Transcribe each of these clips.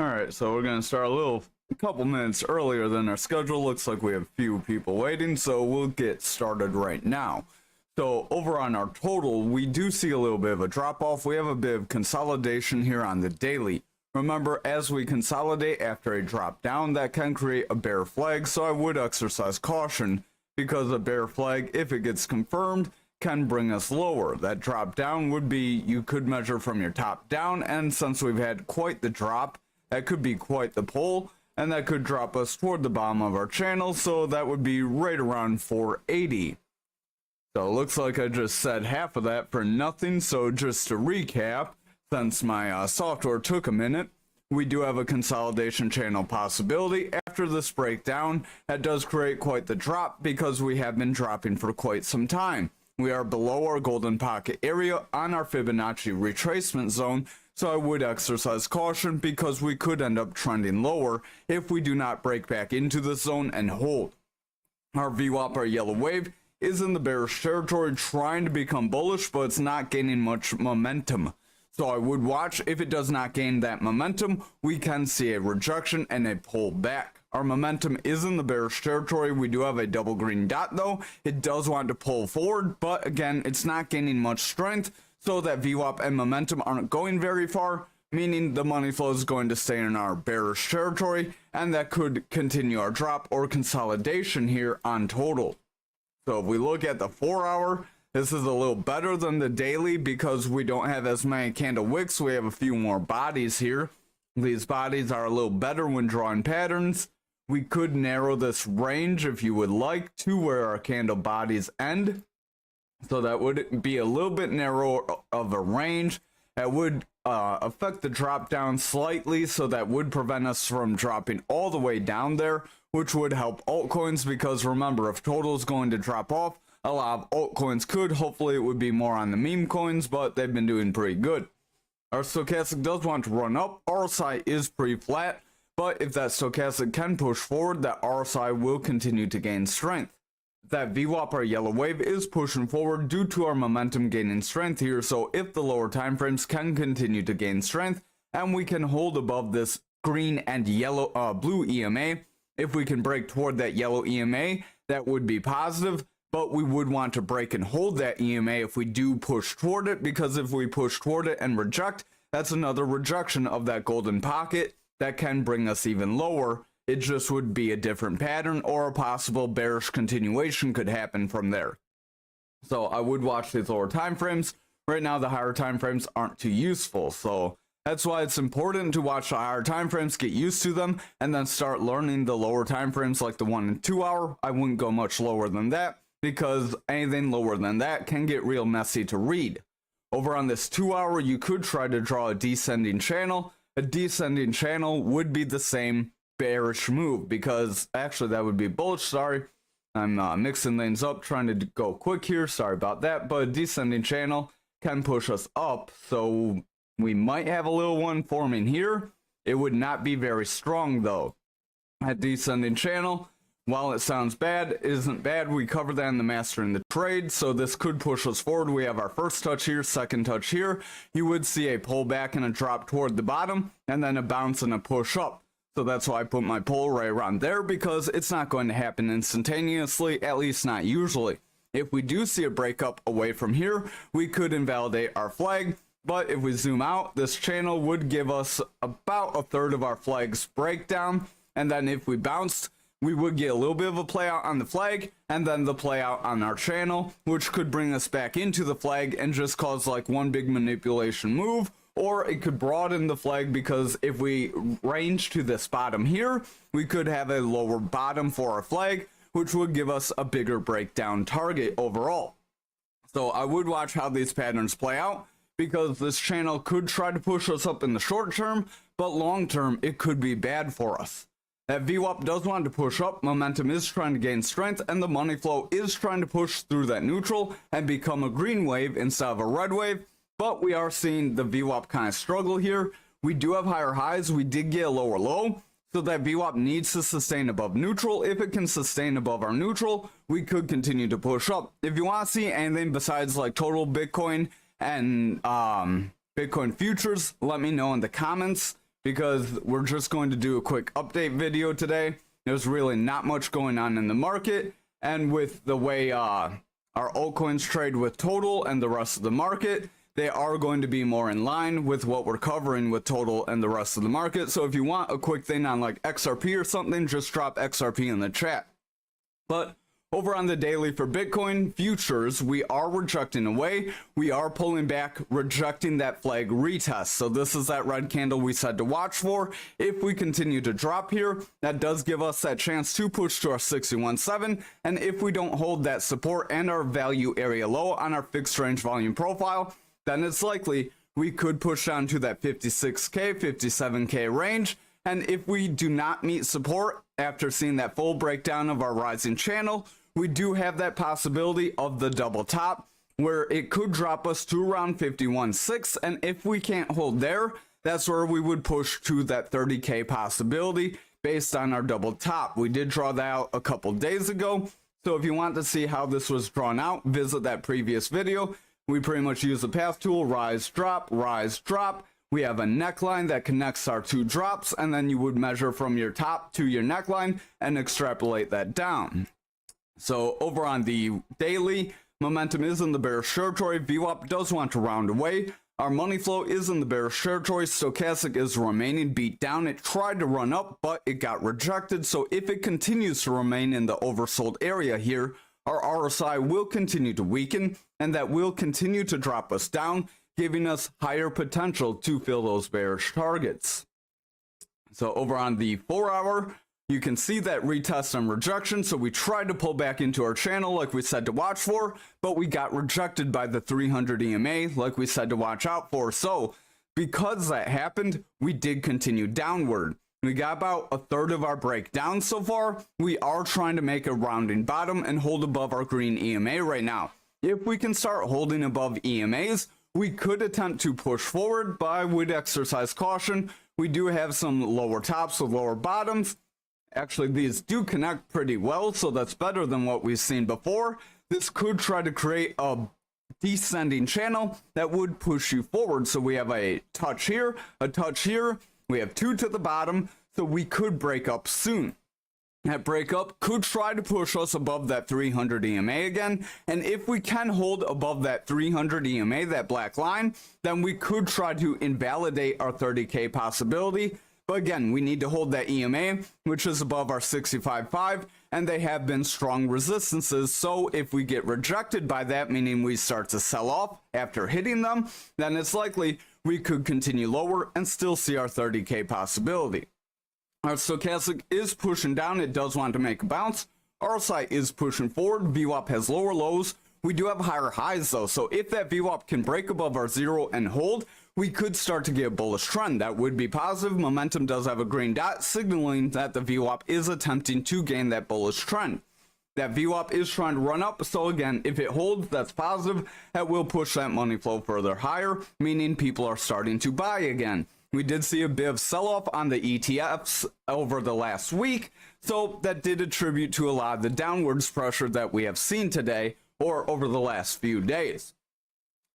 Alright, so we're gonna start a couple minutes earlier than our schedule. Looks like we have few people waiting, so we'll get started right now. So over on our total, we do see a little bit of a drop off. We have a bit of consolidation here on the daily. Remember, as we consolidate after a drop down, that can create a bear flag, so I would exercise caution because a bear flag, if it gets confirmed, can bring us lower. That drop down would be, you could measure from your top down, and since we've had quite the drop, that could be quite the pull, and that could drop us toward the bottom of our channel, so that would be right around 480. So it looks like I just said half of that for nothing. So just to recap, since my software took a minute, we do have a consolidation channel possibility. After this breakdown, that does create quite the drop because we have been dropping for quite some time. We are below our golden pocket area on our Fibonacci retracement zone, so I would exercise caution because we could end up trending lower if we do not break back into the zone and hold. Our VWAP, our yellow wave, is in the bearish territory trying to become bullish, but it's not gaining much momentum. So I would watch. If it does not gain that momentum, we can see a rejection and a pull back. Our momentum is in the bearish territory. We do have a double green dot though. It does want to pull forward, but again, it's not gaining much strength, so that VWAP and momentum aren't going very far, meaning the money flow is going to stay in our bearish territory, and that could continue our drop or consolidation here on total. So if we look at the 4 hour, this is a little better than the daily because we don't have as many candle wicks. We have a few more bodies here. These bodies are a little better when drawing patterns. We could narrow this range if you would like to where our candle bodies end. So that would be a little bit narrower of a range. That would affect the drop down slightly, so that would prevent us from dropping all the way down there, which would help altcoins because remember, if total is going to drop off, a lot of altcoins could. Hopefully it would be more on the meme coins, but they've been doing pretty good. Our stochastic does want to run up. RSI is pretty flat, but if that stochastic can push forward, that RSI will continue to gain strength. That VWAP, our yellow wave, is pushing forward due to our momentum gaining strength here, so if the lower time frames can continue to gain strength and we can hold above this green and yellow blue EMA, if we can break toward that yellow EMA, that would be positive, but we would want to break and hold that EMA if we do push toward it, because if we push toward it and reject, that's another rejection of that golden pocket that can bring us even lower. It just would be a different pattern, or a possible bearish continuation could happen from there. So I would watch these lower time frames. Right now the higher time frames aren't too useful, so that's why it's important to watch the higher time frames, get used to them, and then start learning the lower time frames like the 1 and 2 hour. I wouldn't go much lower than that because anything lower than that can get real messy to read. Over on this 2 hour, you could try to draw a descending channel. A descending channel would be the same bearish move, because actually that would be bullish. Sorry, I'm mixing things up, trying to go quick here. Sorry about that. But a descending channel can push us up, so we might have a little one forming here. It would not be very strong though. That descending channel, while it sounds bad, isn't bad. We cover that in the mastering the trade, so this could push us forward. We have our first touch here, second touch here. You would see a pullback and a drop toward the bottom, and then a bounce and a push up. So that's why I put my pull right around there, because it's not going to happen instantaneously, at least not usually. If we do see a breakup away from here, we could invalidate our flag, but if we zoom out, this channel would give us about a third of our flag's breakdown, and then if we bounced, we would get a little bit of a play out on the flag, and then the play out on our channel, which could bring us back into the flag and just cause like one big manipulation move. Or it could broaden the flag, because if we range to this bottom here, we could have a lower bottom for our flag, which would give us a bigger breakdown target overall. So I would watch how these patterns play out, because this channel could try to push us up in the short term, but long term it could be bad for us. That VWAP does want to push up, momentum is trying to gain strength, and the money flow is trying to push through that neutral and become a green wave instead of a red wave. But we are seeing the VWAP kind of struggle here. We do have higher highs. We did get a lower low. So that VWAP needs to sustain above neutral. If it can sustain above our neutral, we could continue to push up. If you want to see anything besides like total Bitcoin and Bitcoin futures, let me know in the comments. because we're just going to do a quick update video today. There's really not much going on in the market, and with the way our altcoins trade with total and the rest of the market, they are going to be more in line with what we're covering with total and the rest of the market. So if you want a quick thing on like XRP or something, just drop XRP in the chat. But over on the daily for Bitcoin futures, we are rejecting away. We are pulling back, rejecting that flag retest. So this is that red candle we said to watch for. If we continue to drop here, that does give us that chance to push to our 61.7. And if we don't hold that support and our value area low on our fixed range volume profile, then it's likely we could push down to that 56K, 57K range. And if we do not meet support after seeing that full breakdown of our rising channel, we do have that possibility of the double top where it could drop us to around 51.6. And if we can't hold there, that's where we would push to that 30K possibility based on our double top. We did draw that out a couple days ago. So if you want to see how this was drawn out, visit that previous video. We pretty much use the path tool, rise, drop, rise, drop. We have a neckline that connects our two drops, and then you would measure from your top to your neckline and extrapolate that down. So over on the daily, momentum is in the bearish territory. VWAP does want to round away. Our money flow is in the bearish territory. Stochastic is remaining beat down. It tried to run up, but it got rejected. So if it continues to remain in the oversold area here, our RSI will continue to weaken, and that will continue to drop us down, giving us higher potential to fill those bearish targets. So over on the 4-hour, you can see that retest and rejection. So we tried to pull back into our channel like we said to watch for, but we got rejected by the 300 EMA like we said to watch out for. So because that happened, we did continue downward. We got about a third of our breakdown so far. We are trying to make a rounding bottom and hold above our green EMA right now. If we can start holding above EMAs, we could attempt to push forward, but I would exercise caution. We do have some lower tops with lower bottoms. Actually, these do connect pretty well, so that's better than what we've seen before. This could try to create a descending channel that would push you forward. So we have a touch here, a touch here. We have two to the bottom, so we could break up soon. That breakup could try to push us above that 300 EMA again, and if we can hold above that 300 EMA, that black line, then we could try to invalidate our 30K possibility. But again, we need to hold that EMA, which is above our 65.5, and they have been strong resistances. So if we get rejected by that, meaning we start to sell off after hitting them, then it's likely we could continue lower and still see our 30K possibility. Our stochastic is pushing down. It does want to make a bounce. RSI is pushing forward. VWAP has lower lows. We do have higher highs though. So if that VWAP can break above our 0 and hold, we could start to get a bullish trend. That would be positive. Momentum does have a green dot signaling that the VWAP is attempting to gain that bullish trend. That VWAP is trying to run up. So again, if it holds, that's positive. That will push that money flow further higher, meaning people are starting to buy again. We did see a bit of sell-off on the ETFs over the last week, so that did attribute to a lot of the downwards pressure that we have seen today or over the last few days.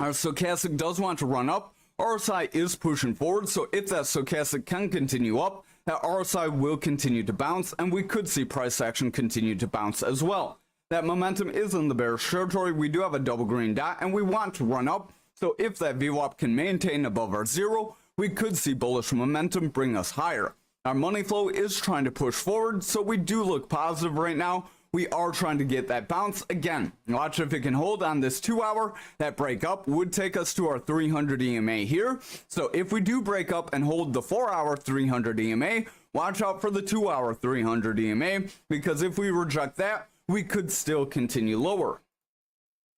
Our stochastic does want to run up. RSI is pushing forward, so if that stochastic can continue up, that RSI will continue to bounce, and we could see price action continue to bounce as well. That momentum is in the bearish territory. We do have a double green dot, and we want to run up, so if that VWAP can maintain above our 0, we could see bullish momentum bring us higher. Our money flow is trying to push forward, so we do look positive right now. We are trying to get that bounce again. Watch if it can hold on this 2-hour. That breakup would take us to our 300 EMA here. So if we do break up and hold the 4-hour 300 EMA, watch out for the 2-hour 300 EMA, because if we reject that, we could still continue lower.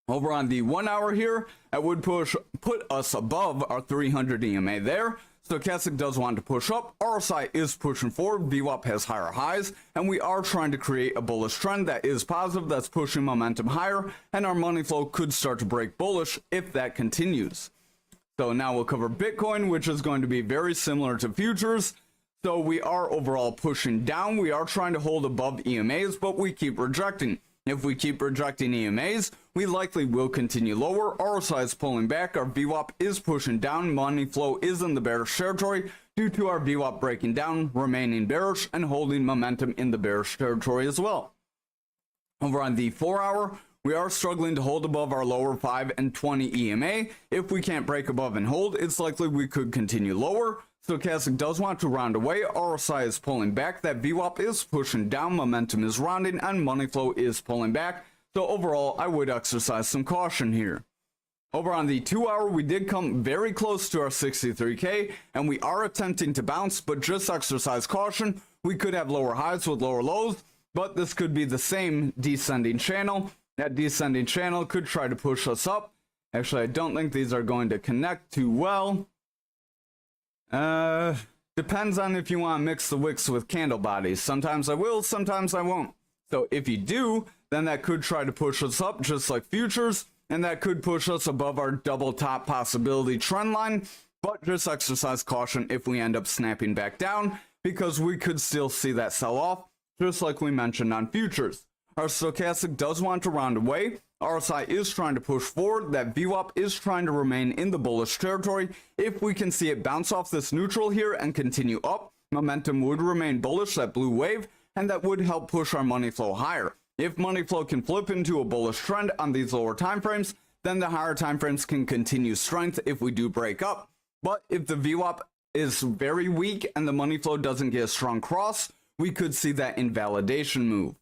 Over on the 1-hour here, that would put us above our 300 EMA there. Stochastic does want to push up. RSI is pushing forward. VWAP has higher highs, and we are trying to create a bullish trend that is positive, that's pushing momentum higher, and our money flow could start to break bullish if that continues. So now we'll cover Bitcoin, which is going to be very similar to futures. So we are overall pushing down. We are trying to hold above EMAs, but we keep rejecting. If we keep rejecting EMAs, we likely will continue lower. RSI is pulling back, our VWAP is pushing down, money flow is in the bearish territory due to our VWAP breaking down, remaining bearish, and holding momentum in the bearish territory as well. Over on the 4 hour, we are struggling to hold above our lower 5 and 20 EMA. If we can't break above and hold, it's likely we could continue lower. Stochastic does want to round away, RSI is pulling back, that VWAP is pushing down, momentum is rounding, and money flow is pulling back. So overall, I would exercise some caution here. Over on the 2 hour, we did come very close to our 63K, and we are attempting to bounce, but just exercise caution. We could have lower highs with lower lows, but this could be the same descending channel. That descending channel could try to push us up. Actually, I don't think these are going to connect too well. Depends on if you want to mix the wicks with candle bodies. Sometimes I will, sometimes I won't. So if you do, then that could try to push us up just like futures, and that could push us above our double top possibility trend line, but just exercise caution if we end up snapping back down, because we could still see that sell off, just like we mentioned on futures. Our stochastic does want to round away. RSI is trying to push forward. That VWAP is trying to remain in the bullish territory. If we can see it bounce off this neutral here and continue up, momentum would remain bullish, that blue wave, and that would help push our money flow higher. If money flow can flip into a bullish trend on these lower time frames, then the higher time frames can continue strength if we do break up. But if the VWAP is very weak and the money flow doesn't get a strong cross, we could see that invalidation move.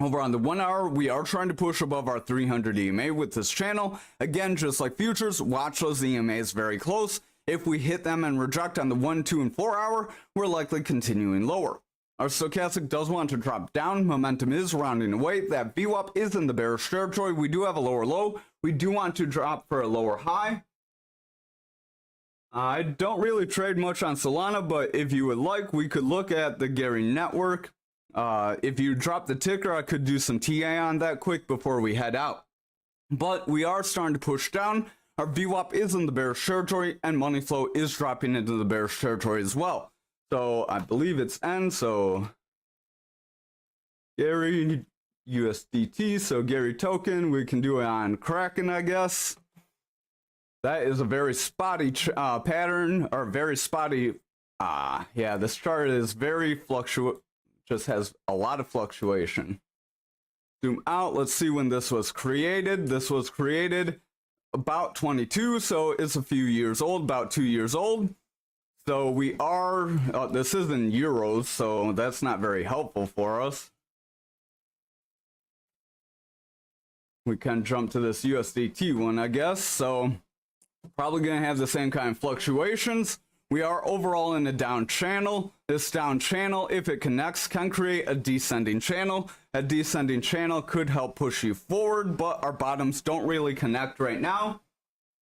Over on the 1 hour, we are trying to push above our 300 EMA with this channel. Again, just like futures, watch those EMAs very close. If we hit them and reject on the 1, 2, and 4 hour, we're likely continuing lower. Our stochastic does want to drop down. Momentum is rounding away. That VWAP is in the bearish territory. We do have a lower low. We do want to drop for a lower high. I don't really trade much on Solana, but if you would like, we could look at the Gary network. If you drop the ticker, I could do some TA on that quick before we head out. But we are starting to push down. Our VWAP is in the bearish territory, and money flow is dropping into the bearish territory as well. So I believe it's N, so Gary USDT, so Gary token, we can do it on Kraken, I guess. That is a very spotty pattern, or very spotty, yeah, this chart is very just has a lot of fluctuation. Zoom out, let's see when this was created. This was created about 22, so it's a few years old, about 2 years old. So we are, this is in euros, so that's not very helpful for us. We can jump to this USDT one, I guess. So probably going to have the same kind of fluctuations. We are overall in a down channel. This down channel, if it connects, can create a descending channel. A descending channel could help push you forward, but our bottoms don't really connect right now.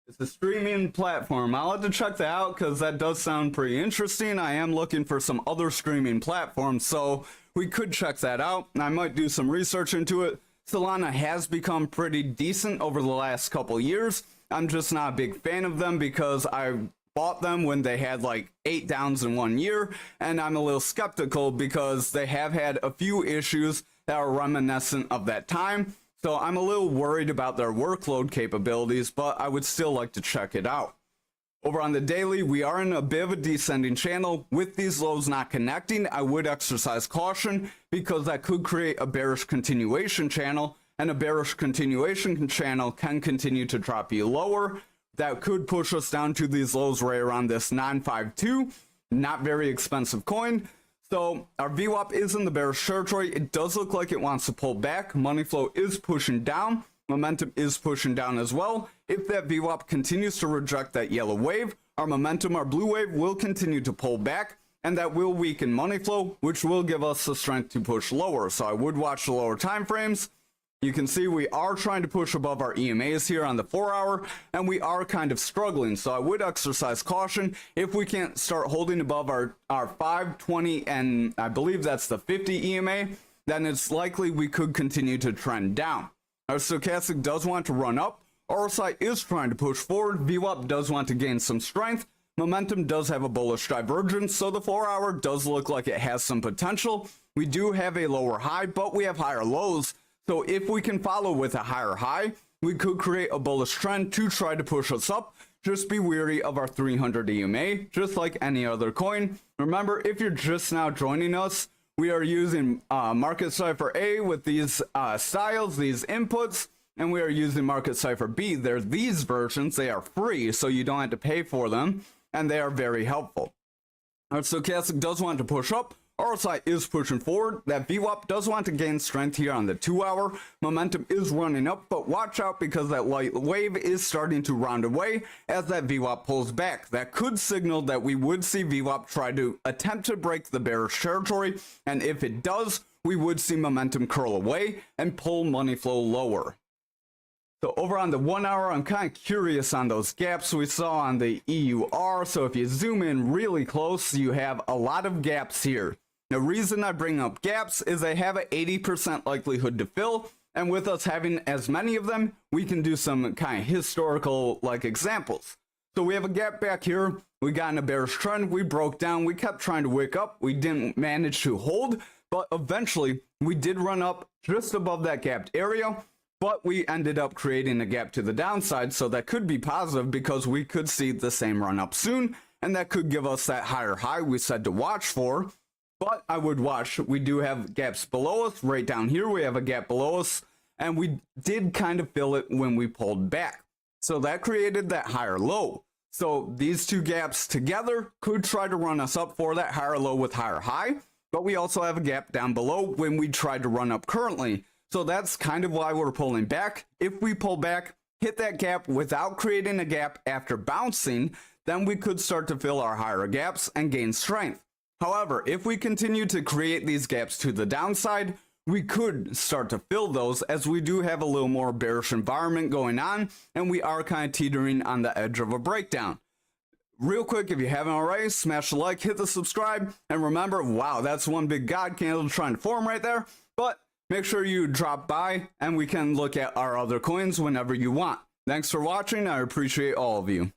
It's a streaming platform. I'll have to check that out because that does sound pretty interesting. I am looking for some other streaming platforms, so we could check that out. I might do some research into it. Solana has become pretty decent over the last couple years. I'm just not a big fan of them because I bought them when they had like 8 downs in 1 year, and I'm a little skeptical because they have had a few issues that are reminiscent of that time. So I'm a little worried about their workload capabilities, but I would still like to check it out. Over on the daily, we are in a bit of a descending channel. With these lows not connecting, I would exercise caution because that could create a bearish continuation channel, and a bearish continuation channel can continue to drop you lower. That could push us down to these lows right around this 952, not very expensive coin. So our VWAP is in the bearish territory. It does look like it wants to pull back. Money flow is pushing down. Momentum is pushing down as well. If that VWAP continues to reject that yellow wave, our momentum, our blue wave, will continue to pull back, and that will weaken money flow, which will give us the strength to push lower. So I would watch the lower time frames. You can see we are trying to push above our EMAs here on the 4 hour, and we are kind of struggling. So I would exercise caution. If we can't start holding above our 5, 20, and I believe that's the 50 EMA, then it's likely we could continue to trend down. Our stochastic does want to run up. RSI is trying to push forward. VWAP does want to gain some strength. Momentum does have a bullish divergence, so the 4 hour does look like it has some potential. We do have a lower high, but we have higher lows. So if we can follow with a higher high, we could create a bullish trend to try to push us up. Just be wary of our 300 EMA, just like any other coin. Remember, if you're just now joining us, we are using Market Cipher A with these styles, these inputs, and we are using Market Cipher B. They're these versions. They are free, so you don't have to pay for them, and they are very helpful. Our stochastic does want to push up. RSI is pushing forward. That VWAP does want to gain strength here on the 2 hour. Momentum is running up, but watch out because that light wave is starting to round away as that VWAP pulls back. That could signal that we would see VWAP try to attempt to break the bearish territory, and if it does, we would see momentum curl away and pull money flow lower. So over on the 1 hour, I'm kind of curious on those gaps we saw on the EUR. So if you zoom in really close, you have a lot of gaps here. The reason I bring up gaps is they have an 80% likelihood to fill, and with us having as many of them, we can do some kind of historical like examples. So we have a gap back here, we got in a bearish trend, we broke down, we kept trying to wick up, we didn't manage to hold, but eventually we did run up just above that gapped area, but we ended up creating a gap to the downside, so that could be positive because we could see the same run up soon, and that could give us that higher high we said to watch for. But I would watch, we do have gaps below us. Right down here, we have a gap below us, and we did kind of fill it when we pulled back. So that created that higher low. So these two gaps together could try to run us up for that higher low with higher high, but we also have a gap down below when we tried to run up currently. So that's kind of why we're pulling back. If we pull back, hit that gap without creating a gap after bouncing, then we could start to fill our higher gaps and gain strength. However, if we continue to create these gaps to the downside, we could start to fill those as we do have a little more bearish environment going on, and we are kind of teetering on the edge of a breakdown. Real quick, if you haven't already, smash the like, hit the subscribe, and remember, wow, that's one big God candle trying to form right there, but make sure you drop by and we can look at our other coins whenever you want. Thanks for watching, I appreciate all of you.